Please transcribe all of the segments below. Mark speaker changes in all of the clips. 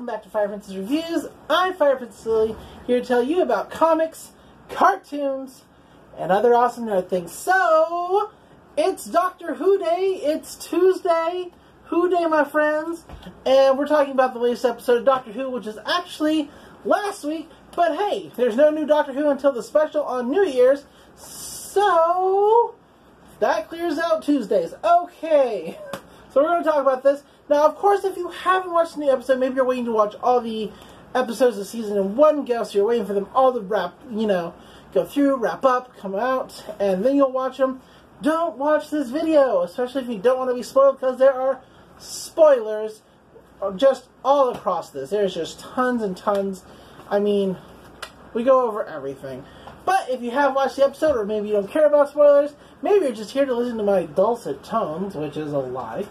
Speaker 1: welcome back to Fire Princess Reviews. I'm Fire Princess Lily, here to tell you about comics, cartoons, and other awesome nerd things. So, it's Doctor Who Day. It's Tuesday, Who Day, my friends, and we're talking about the latest episode of Doctor Who, which is actually last week, but hey, there's no new Doctor Who until the special on New Year's, so that clears out Tuesdays. Okay, so we're going to talk about this. Now, of course, if you haven't watched the new episode, maybe you're waiting to watch all the episodes of the season in one go, so you're waiting for them all to go through, wrap up, come out, and then you'll watch them. Don't watch this video, especially if you don't want to be spoiled, because there are spoilers just all across this. There's just tons and tons. I mean, we go over everything. But if you have watched the episode, or maybe you don't care about spoilers, maybe you're just here to listen to my dulcet tones, which is a lie,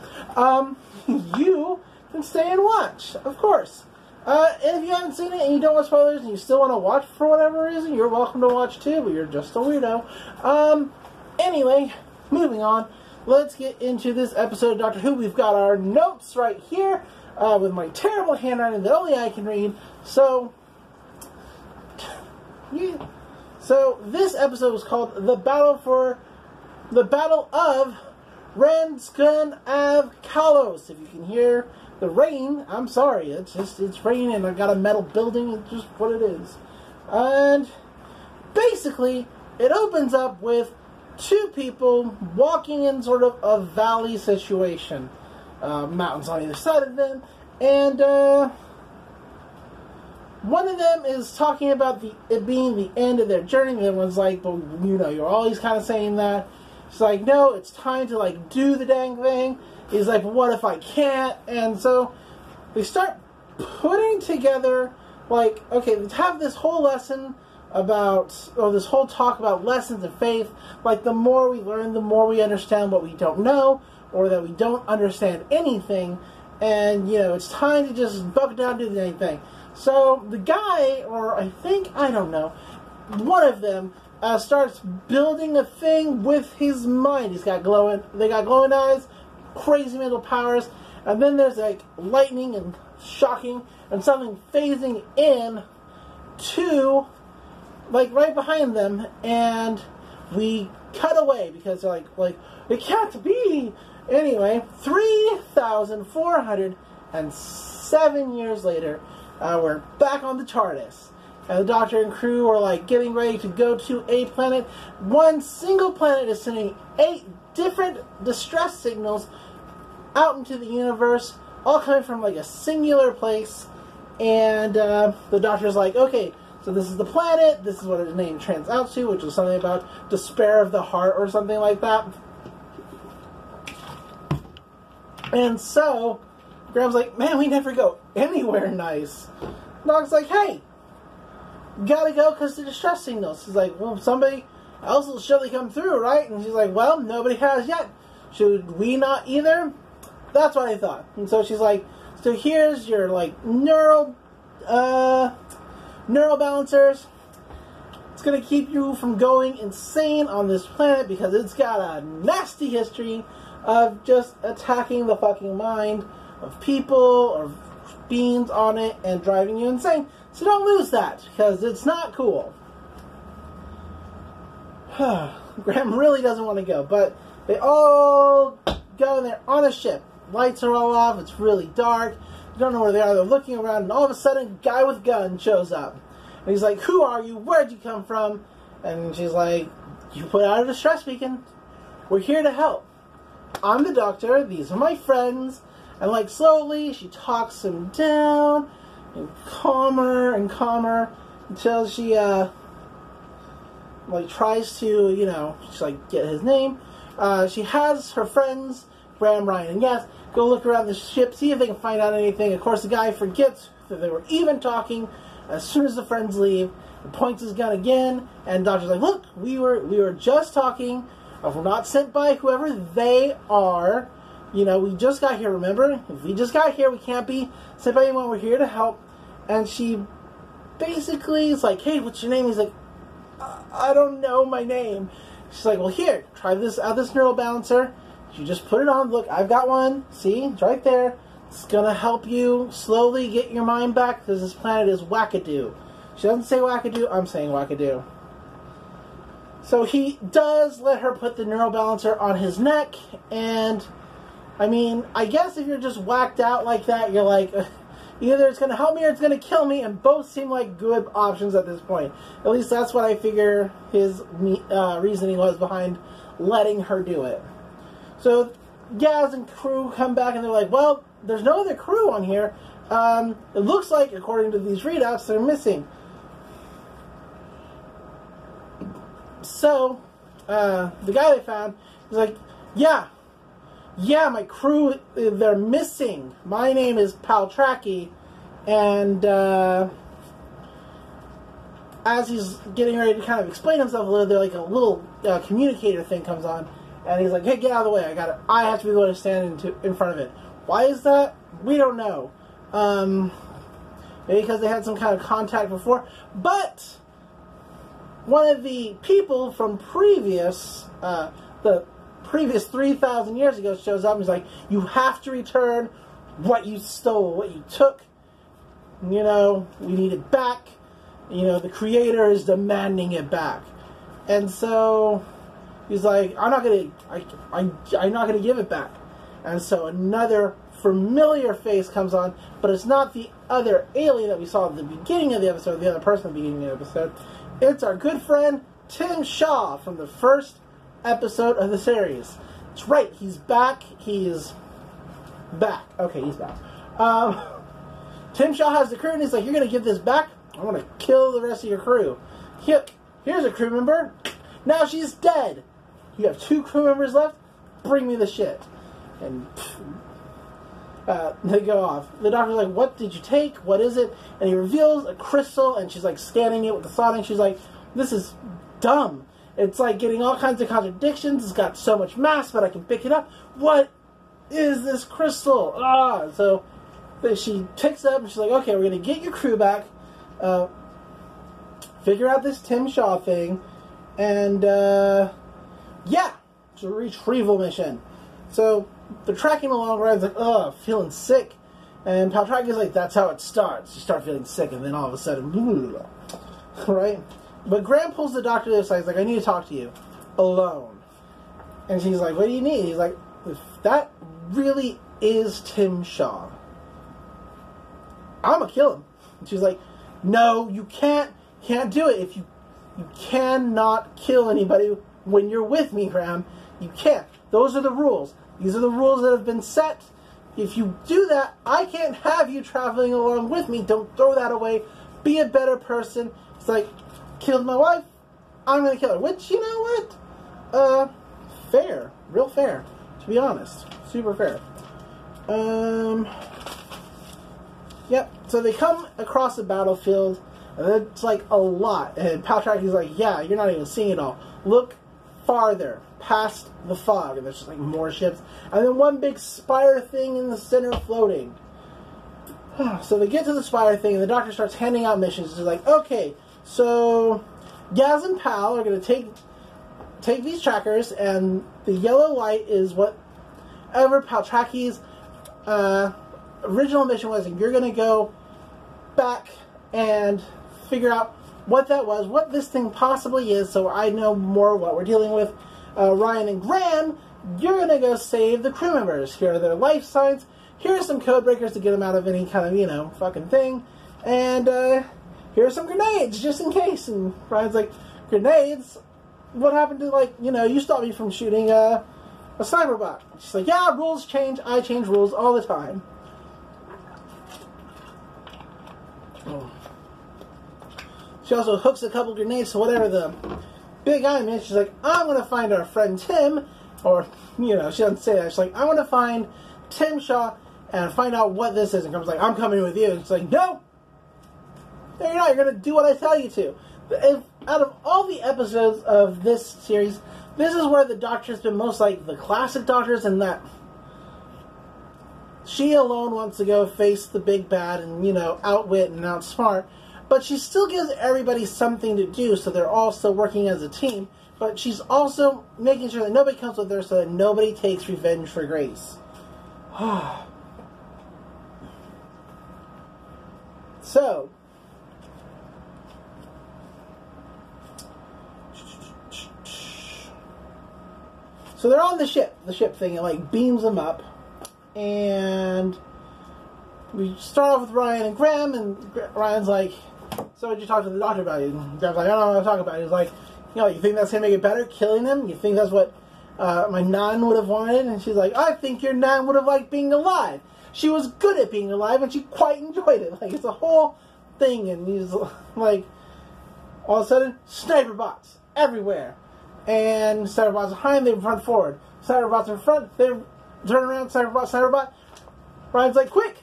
Speaker 1: you can stay and watch, of course. And if you haven't seen it and you don't want spoilers and you still want to watch for whatever reason, you're welcome to watch too, but you're just a weirdo. Anyway, moving on, let's get into this episode of Doctor Who. We've got our notes right here, with my terrible handwriting that only I can read, so yeah. So, this episode was called The Battle of Ranskoor Kolos. If you can hear the rain, I'm sorry. It's raining and I got a metal building. It's just what it is. And basically, it opens up with two people walking in sort of a valley situation. Mountains on either side of them. And, one of them is talking about it being the end of their journey. The other one's like, but you're always kind of saying that. She's like, no, it's time to do the dang thing. He's like, but what if I can't? And so they start putting together, okay, let's have this whole lesson this whole talk about lessons of faith. The more we learn, the more we understand what we don't know, or that we don't understand anything. And, it's time to just buckle down and do the dang thing. So the guy, or I don't know, one of them starts building a thing with his mind. They got glowing eyes, crazy mental powers, and then there's lightning and shocking and something phasing in to right behind them, and we cut away because they're like it can't be. Anyway, 3,407 years later. We're back on the TARDIS, and the Doctor and crew are getting ready to go to a planet. One single planet is sending 8 different distress signals out into the universe, all coming from a singular place. And the Doctor's like, okay, so this is the planet, this is what its name trans out to, which is something about despair of the heart or something like that. And so Graham's like, man, we never go anywhere nice. Doc's like, hey, gotta go because the distress signals. He's like, well, somebody else will surely come through, right? And she's like, well, nobody has yet. Should we not either? That's what I thought. And so she's like, so here's your, neural balancers. It's gonna keep you from going insane on this planet because it's got a nasty history of just attacking the fucking mind of people or beings on it and driving you insane. So don't lose that, because it's not cool. Graham really doesn't want to go, but they all go and they're on a ship. Lights are all off, it's really dark. You don't know where they are, they're looking around, and all of a sudden, a guy with a gun shows up. And he's like, who are you? Where'd you come from? And she's like, you put out a distress beacon. We're here to help. I'm the Doctor, these are my friends. And slowly, she talks him down, and calmer, until she, tries to, get his name. She has her friends, Bram, Ryan, and Yes, go look around the ship, see if they can find out anything. Of course, the guy forgets that they were even talking. As soon as the friends leave, he points his gun again, and Doctor's like, look, we were just talking. We're not sent by whoever they are. We just got here, remember? If we just got here, we can't be sent by anyone. We're here to help. And she basically is like, hey, what's your name? He's like, I don't know my name. She's like, well, here, try this neural balancer. You just put it on. Look, I've got one. See? It's right there. It's gonna help you slowly get your mind back because this planet is wackadoo. She doesn't say wackadoo, I'm saying wackadoo. So he does let her put the neurobalancer on his neck, and I mean, I guess if you're just whacked out like that, you're like, either it's going to help me or it's going to kill me, and both seem like good options at this point. At least that's what I figure his reasoning was behind letting her do it. So Gaz and crew come back and they're like, well, there's no other crew on here. It looks like, according to these readouts, they're missing. So, the guy they found is like, yeah, my crew, they're missing. My name is Paltraki, and, as he's getting ready to kind of explain himself a little, there like a little communicator thing comes on, and he's like, hey, get out of the way, I have to be the one to stand in front of it. Why is that? We don't know. Maybe because they had some kind of contact before, but one of the people from the previous 3,000 years ago shows up and is like, you have to return what you stole, what you took. You know, we need it back. You know, the creator is demanding it back. And so he's like, I'm not gonna give it back. And so another familiar face comes on, but it's not the other alien that we saw at the beginning of the episode, the other person at the beginning of the episode. It's our good friend, Tim Shaw, from the first episode of the series. That's right, he's back. He's back. Okay, he's back. Tim Shaw has the crew, and he's like, you're going to give this back? I want to kill the rest of your crew. Here's a crew member. Now she's dead. You have 2 crew members left? Bring me the shit. And they go off. The doctor's like, what did you take? What is it? And he reveals a crystal, and she's like scanning it with the sonic. She's like, this is dumb. It's like getting all kinds of contradictions. It's got so much mass, but I can pick it up. What is this crystal? So she picks it up, and she's like, okay, we're going to get your crew back, figure out this Tim Shaw thing, and, yeah, it's a retrieval mission. So they're tracking along, Ryan's like, ugh, feeling sick. And Paltraki's like, that's how it starts. You start feeling sick, and then all of a sudden, right? But Graham pulls the doctor to the side. He's like, I need to talk to you. Alone. And she's like, what do you need? He's like, if that really is Tim Shaw, I'm gonna kill him. And she's like, no, you can't do it. If you cannot kill anybody when you're with me, Graham. You can't. Those are the rules. These are the rules that have been set. If you do that, I can't have you traveling along with me. Don't throw that away. Be a better person. It's like, killed my wife, I'm going to kill her. Which, you know what? Fair. Real fair. To be honest. Super fair. Yep. So they come across the battlefield, and it's like a lot. And Paltraki's like, yeah, you're not even seeing it all. Look farther, past the fog, and there's just like more ships, and then one big spire thing in the center floating. So they get to the spire thing, and the doctor starts handing out missions. They're like, okay, so Gaz and Pal are going to take these trackers, and the yellow light is whatever Paltraki's original mission was, and you're going to go back and figure out what that was, what this thing possibly is, so I know more what we're dealing with. Ryan and Graham, you're going to go save the crew members. Here are their life signs. Here are some code breakers to get them out of any kind of, you know, fucking thing. And here are some grenades, just in case. And Ryan's like, grenades? What happened to, like, you know, you stopped me from shooting a cyber bot. She's like, yeah, rules change. I change rules all the time. Oh. She also hooks a couple grenades to whatever the big item is. She's like, I'm going to find our friend Tim. Or, you know, she doesn't say that. She's like, I want to find Tim Shaw and find out what this is. And Grum's like, I'm coming with you. And she's like, no. No, you're not. You're going to do what I tell you to. Out of all the episodes of this series, this is where the Doctor's been most like the classic Doctors, in that she alone wants to go face the big bad and, you know, outwit and outsmart. But she still gives everybody something to do, so they're all still working as a team. But she's also making sure that nobody comes with her, so that nobody takes revenge for Grace. So, they're on the ship thing, and like beams them up, and we start off with Ryan and Graham, and Ryan's like, so did you talk to the doctor about it? And Graham's like, I don't know what to talk about it. He's like, you think that's going to make it better, killing him? You think that's what my nan would have wanted? And she's like, I think your nan would have liked being alive. She was good at being alive, and she quite enjoyed it. Like, it's a whole thing, and he's like, all of a sudden, sniper bots everywhere. And sniper bots behind, they run forward. Sniper bots in front, they turn around, sniper bot. Ryan's like, quick!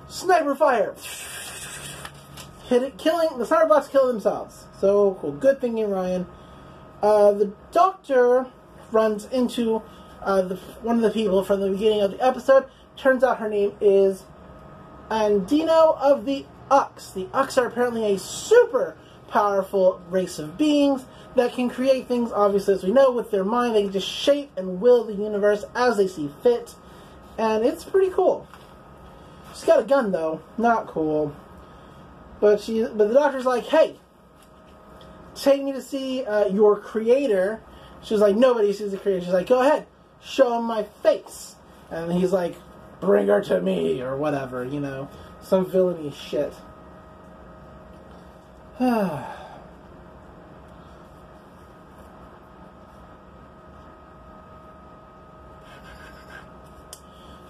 Speaker 1: Sniper fire! Hit it, the sniper bots kill themselves. So, cool. Good thinking, Ryan. The doctor runs into one of the people from the beginning of the episode. Turns out her name is Andino of the Ux. The Ux are apparently a super powerful race of beings that can create things, obviously, as we know, with their mind. They can just shape and will the universe as they see fit. And it's pretty cool. She's got a gun, though. Not cool. But the doctor's like, hey, take me to see your creator. She's like, nobody sees the creator. She's like, go ahead, show him my face. And he's like, bring her to me, or whatever, some villainy shit.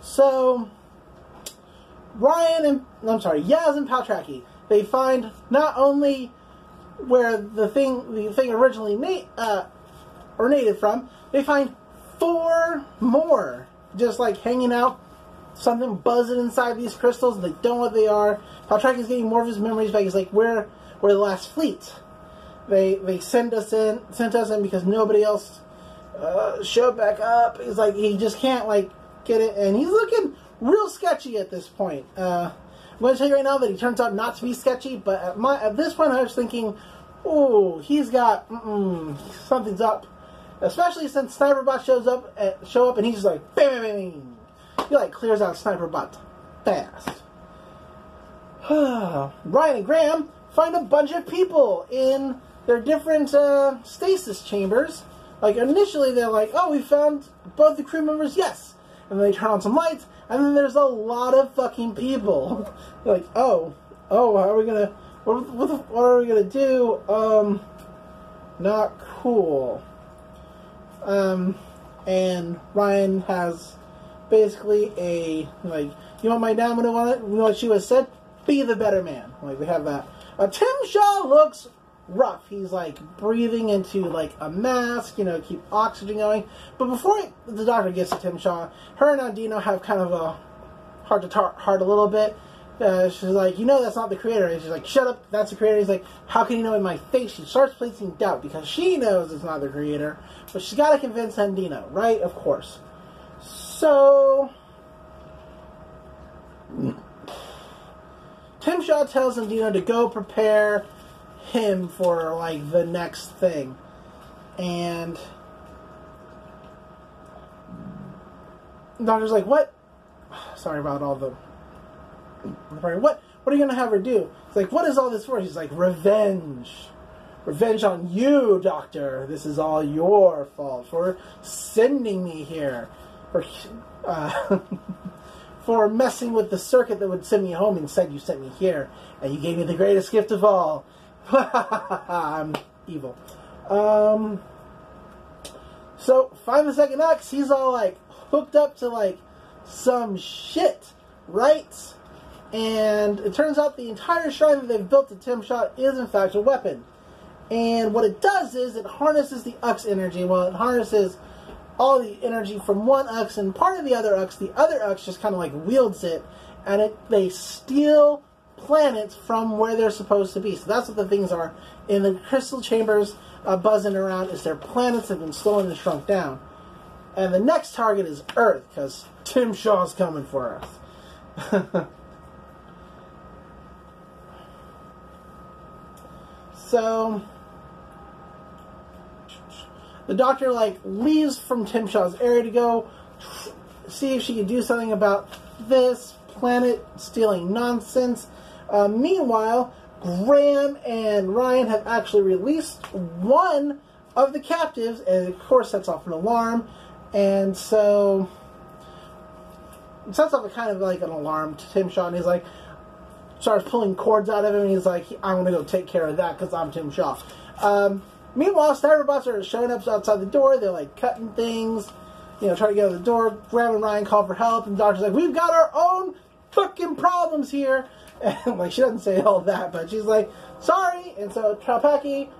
Speaker 1: So, Yaz and Paltraki, they find not only where the thing originally originated from, they find 4 more just like hanging out, something buzzing inside these crystals, and they don't know what they are. Paltraki's getting more of his memories back. He's like, we're the last fleet. They sent us in because nobody else showed back up. He's like, he just can't get it, and he's looking real sketchy at this point. I'm going to tell you right now that he turns out not to be sketchy, but at this point I was thinking, oh, he's got, something's up. Especially since Sniper Bot show up and he's just like, bam, bam, bam. He clears out Sniper Bot fast. Ryan and Graham find a bunch of people in their different stasis chambers. Initially they're like, oh, we found both the crew members, yes. And then they turn on some lights, and then there's a lot of fucking people. Like, how are we gonna, what are we gonna do? Not cool. And Ryan has basically you want my dad to want it? You know what she was said? Be the better man. They have that. Tim Shaw looks rough. He's breathing into a mask, keep oxygen going. But before the doctor gets to Tim Shaw, her and Andino have kind of a heart a little bit. She's like, that's not the creator. And she's like, shut up, that's the creator. He's like, how can you know in my face? She starts placing doubt because she knows it's not the creator, but she's got to convince Andino, right? Of course. So Tim Shaw tells Andino to go prepare him for the next thing, and the doctor's like, what? Sorry about all the. What are you gonna have her do? It's like, what is all this for? She's like, revenge on you, Doctor. This is all your fault for sending me here, for messing with the circuit that would send me home. Instead, you sent me here, and you gave me the greatest gift of all. I'm evil. So find the second X. He's all hooked up to some shit, right? And it turns out the entire shrine that they've built to Tim Shaw is in fact a weapon. And what it does is it harnesses the Ux energy. Well, it harnesses all the energy from one Ux and part of the other Ux. The other Ux just kind of wields it, and they steal planets from where they're supposed to be. So that's what the things are in the crystal chambers buzzing around, is their planets have been stolen and shrunk down. And the next target is Earth, because Tim Shaw's coming for us. So the doctor leaves from Tim Shaw's area to go see if she can do something about this planet-stealing nonsense. Meanwhile, Graham and Ryan have actually released one of the captives, and of course sets off an alarm. And so it sets off a kind of like an alarm to Tim Shaw, and he's like, starts pulling cords out of him, and he's like, I'm going to go take care of that because I'm Tim Shaw. Meanwhile, sniper bots are showing up outside the door. They're like cutting things, you know, trying to get out of the door. Graham and Ryan call for help, and the doctor's like, we've got our own fucking problems here. And like, she doesn't say all that, but she's like, sorry. And so Paltraki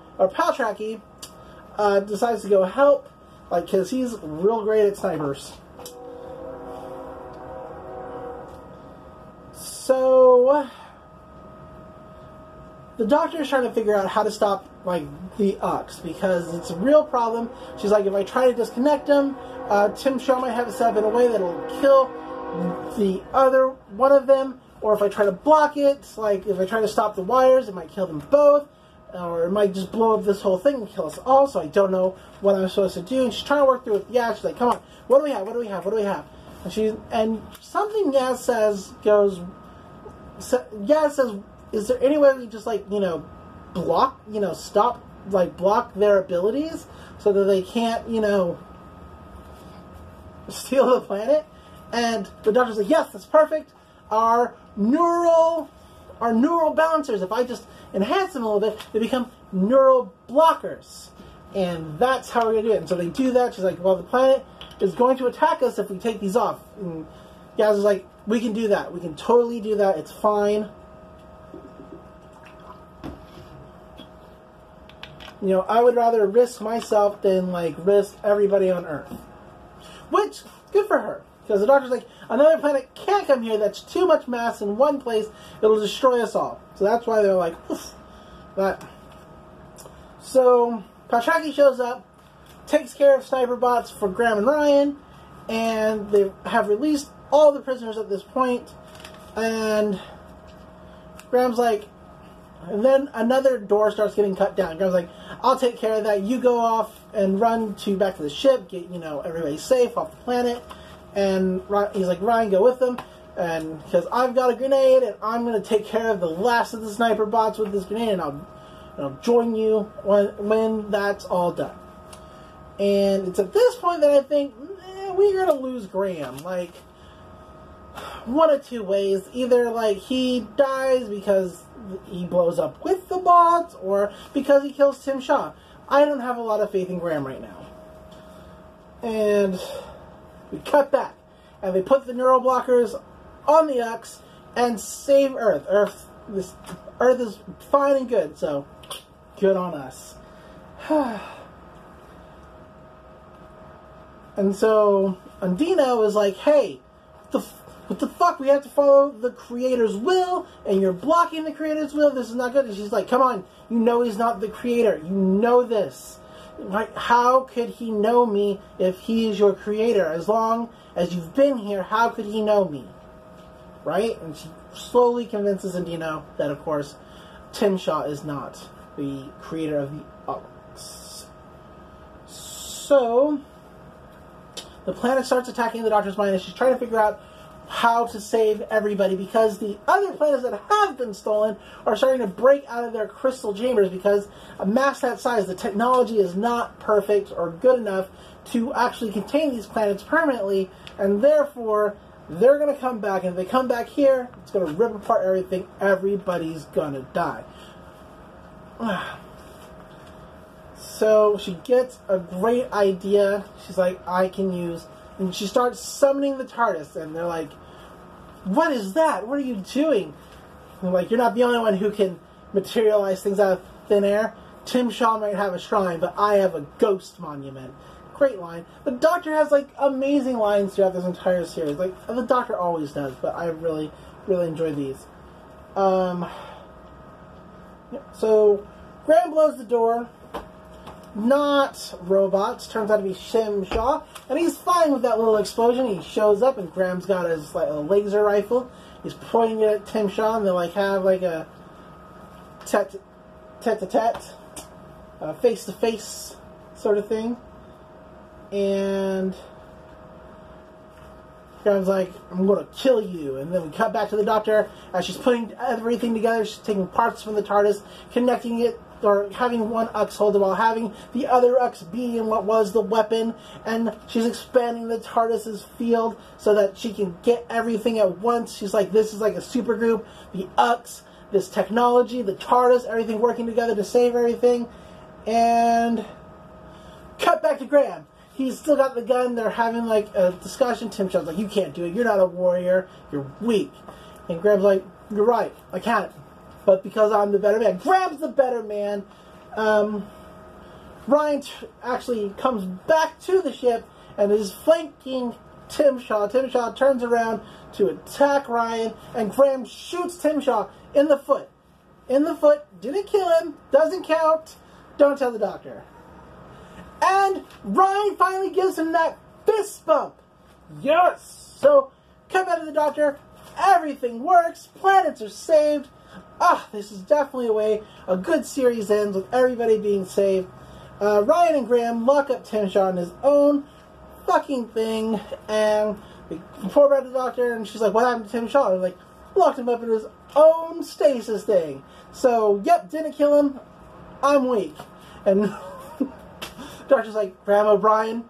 Speaker 1: decides to go help, like, because he's real great at snipers. So the doctor is trying to figure out how to stop, like, the Ux, because it's a real problem. She's like, if I try to disconnect him, Tim Shaw might have it set up in a way that'll kill the other one of them, or if I try to block it, like, if I try to stop the wires, it might kill them both, or it might just blow up this whole thing and kill us all, so I don't know what I'm supposed to do. And she's trying to work through it. Yeah, she's like, come on, what do we have, what do we have, what do we have? And something Yaz says goes, Yaz says, is there any way we just, like, you know, block, you know, stop, like, block their abilities so that they can't, you know, steal the planet? And the doctor's like, yes, that's perfect. Our neural balancers, if I just enhance them a little bit, they become neural blockers. And that's how we're going to do it. And so they do that. She's like, well, the planet is going to attack us if we take these off. And Yaz is like, we can do that. We can totally do that. It's fine. You know, I would rather risk myself than, like, risk everybody on Earth. Which, good for her. Because the doctor's like, another planet can't come here. That's too much mass in one place. It'll destroy us all. So that's why they're like, oof. But, so, Paltraki shows up, takes care of sniper bots for Graham and Ryan, and they have released all the prisoners at this point. And Graham's like, and then another door starts getting cut down. Graham's like, I'll take care of that. You go off and run back to the ship, get, you know, everybody safe off the planet. And he's like, Ryan, go with them, and because I've got a grenade, and I'm going to take care of the last of the sniper bots with this grenade, and I'll join you when that's all done. And it's at this point that I think, we're going to lose Graham. Like, one of two ways. Either, like, he dies because he blows up with the bots, or because he kills Tim Shaw. I don't have a lot of faith in Graham right now. And we cut back, and they put the neural blockers on the Ux and save Earth. Earth is fine and good, so good on us. And so Andino is like, hey, what the fuck? We have to follow the creator's will, and you're blocking the creator's will. This is not good. And she's like, come on, you know he's not the creator. You know this. Like, how could he know me if he is your creator? As long as you've been here, how could he know me? Right? And she slowly convinces Andino that, of course, Tim Shaw is not the creator of the Ux. So, the planet starts attacking the doctor's mind, and she's trying to figure out how to save everybody, because the other planets that have been stolen are starting to break out of their crystal chambers, because a mass that size, the technology is not perfect or good enough to actually contain these planets permanently, and therefore they're going to come back, and if they come back here, it's going to rip apart everything. Everybody's going to die. So she gets a great idea. She's like, I can use... And she starts summoning the TARDIS, and they're like, what is that? What are you doing? And they're like, you're not the only one who can materialize things out of thin air. Tim Shaw might have a shrine, but I have a ghost monument. Great line. The Doctor has, like, amazing lines throughout this entire series. Like, the Doctor always does, but I really, really enjoy these. So, Graham blows the door. Not robots. Turns out to be Tim Shaw. And he's fine with that little explosion. He shows up, and Graham's got his, like, a laser rifle. He's pointing it at Tim Shaw, and they, like, have, like, a tete-a-tete, face-to-face sort of thing. And Graham's like, I'm going to kill you. And then we cut back to the Doctor as she's putting everything together. She's taking parts from the TARDIS, connecting it, or having one Ux hold it while having the other Ux be in what was the weapon. And she's expanding the TARDIS's field so that she can get everything at once. She's like, this is like a super group. The Ux, this technology, the TARDIS, everything working together to save everything. And cut back to Graham. He's still got the gun. They're having like a discussion. Tim Shaw's like, you can't do it. You're not a warrior. You're weak. And Graham's like, you're right. I can't. But because I'm the better man. Graham's the better man. Ryan actually comes back to the ship and is flanking Tim Shaw. Tim Shaw turns around to attack Ryan. And Graham shoots Tim Shaw in the foot. In the foot. Didn't kill him. Doesn't count. Don't tell the Doctor. And Ryan finally gives him that fist bump. Yes! So, cut back to the Doctor. Everything works. Planets are saved. Ah, this is definitely a way a good series ends with everybody being saved. Ryan and Graham lock up Tim Shaw in his own fucking thing. And we report back to the Doctor. And she's like, what happened to Tim Shaw? And like, locked him up in his own stasis thing. So, yep, didn't kill him. I'm weak. And Doctor's like, Graham O'Brien,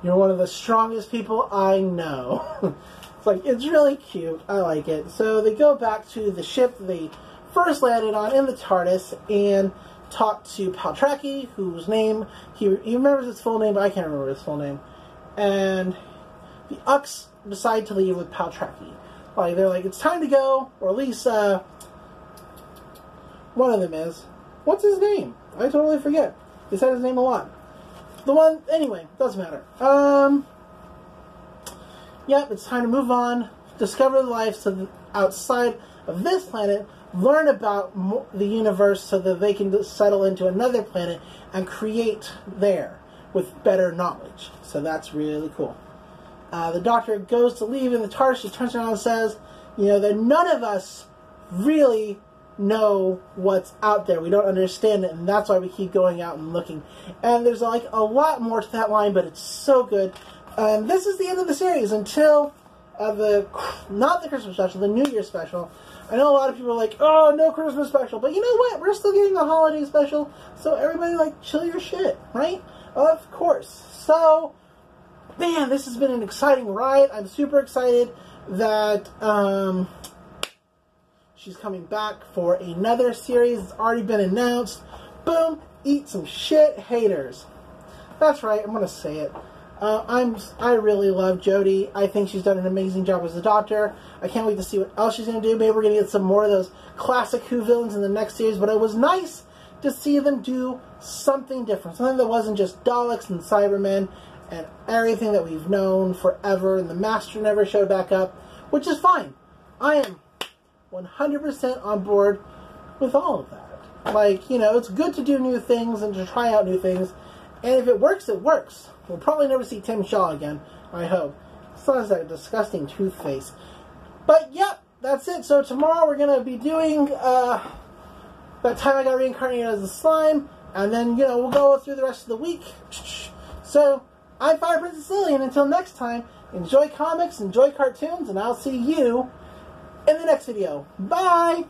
Speaker 1: you're one of the strongest people I know. It's like, it's really cute. I like it. So they go back to the ship they first landed on in the TARDIS and talk to Paltraki, whose name, he remembers his full name, but I can't remember his full name. And the Ux decide to leave with Paltraki. Like, they're like, it's time to go, or at least, one of them is. What's his name? I totally forget. They said his name a lot. The one, anyway, doesn't matter. Yep, it's time to move on, discover the life outside of this planet, learn about the universe so that they can settle into another planet and create there with better knowledge. So that's really cool. The Doctor goes to leave in the TARDIS. She turns around and says, you know, that none of us really know what's out there. We don't understand it, and that's why we keep going out and looking. And there's like a lot more to that line, but it's so good. This is the end of the series until not the Christmas special, the New Year special. I know a lot of people are like, oh, no Christmas special, but you know what? We're still getting the holiday special, so everybody, like, chill your shit, right? Of course. So, man, this has been an exciting ride. I'm super excited that she's coming back for another series. It's already been announced. Boom, eat some shit, haters. That's right, I'm going to say it. I really love Jodie. I think she's done an amazing job as the Doctor. I can't wait to see what else she's going to do. Maybe we're going to get some more of those classic Who villains in the next series. But it was nice to see them do something different. Something that wasn't just Daleks and Cybermen and everything that we've known forever. And the Master never showed back up, which is fine. I am 100% on board with all of that. Like, you know, it's good to do new things and to try out new things. And if it works, it works. We'll probably never see Tim Shaw again, I hope. Still has that disgusting tooth face. But, yep, that's it. So tomorrow we're going to be doing That Time I Got Reincarnated as a Slime. And then, you know, we'll go through the rest of the week. So, I'm Fire Princess Lily, and until next time, enjoy comics, enjoy cartoons, and I'll see you in the next video. Bye!